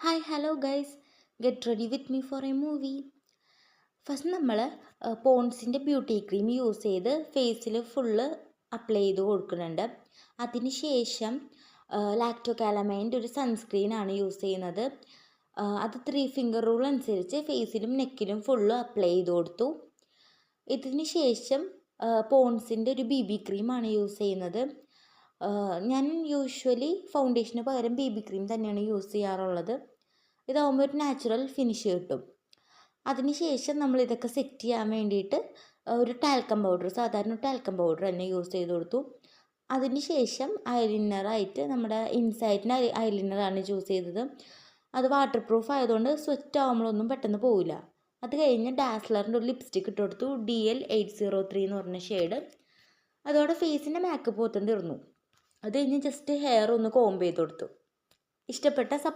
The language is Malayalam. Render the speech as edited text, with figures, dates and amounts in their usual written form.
Hi hello guys, get ready with me for A movie. First നമ്മൾ പോൺസിൻ്റെ ബ്യൂട്ടി ക്രീം യൂസ് ചെയ്ത് ഫേസിൽ ഫുള്ള് അപ്ലൈ ചെയ്ത് കൊടുക്കുന്നുണ്ട്. അതിന് ശേഷം ലാക്ടോകാലമൈൻ്റെ ഒരു സൺസ്ക്രീനാണ് യൂസ് ചെയ്യുന്നത്. അത് 3 ഫിംഗർ റൂൾ അനുസരിച്ച് ഫേസിലും നെക്കിലും ഫുള്ള് അപ്ലൈ ചെയ്ത് കൊടുത്തു. ഇതിന് ശേഷം പോൺസിൻ്റെ ഒരു BB ക്രീമാണ് യൂസ് ചെയ്യുന്നത്. ഞാൻ യൂഷ്വലി ഫൗണ്ടേഷന് പകരം BB ക്രീം തന്നെയാണ് യൂസ് ചെയ്യാറുള്ളത്. ഇതാവുമ്പോൾ ഒരു നാച്ചുറൽ ഫിനിഷ് കിട്ടും. അതിനുശേഷം നമ്മൾ ഇതൊക്കെ സെറ്റ് ചെയ്യാൻ വേണ്ടിയിട്ട് ഒരു ടാൽക്കം പൗഡർ, സാധാരണ ടാൽക്കം പൗഡർ തന്നെ യൂസ് ചെയ്ത് കൊടുത്തു. അതിനുശേഷം ഐലിനറായിട്ട് നമ്മുടെ ഇൻസൈറ്റിന് ഐലിനറാണ് ചൂസ് ചെയ്തത്. അത് വാട്ടർ പ്രൂഫ് ആയതുകൊണ്ട് സ്വെറ്റ് ആകുമ്പോഴൊന്നും പെട്ടെന്ന് പോവില്ല. അത് കഴിഞ്ഞ് ഡാസ്ലറിൻ്റെ ഒരു ലിപ്സ്റ്റിക്ക് ഇട്ട് കൊടുത്തു, DL803 എന്ന് പറഞ്ഞ ഷെയ്ഡ്. അതോടെ ഫേസിൻ്റെ മേക്കപ്പ് മൊത്തം തീർന്നു. അത് കഴിഞ്ഞ് ജസ്റ്റ് ഹെയർ ഒന്ന് കോംബ് ചെയ്ത് കൊടുത്തു. ഇഷ്ടപ്പെട്ട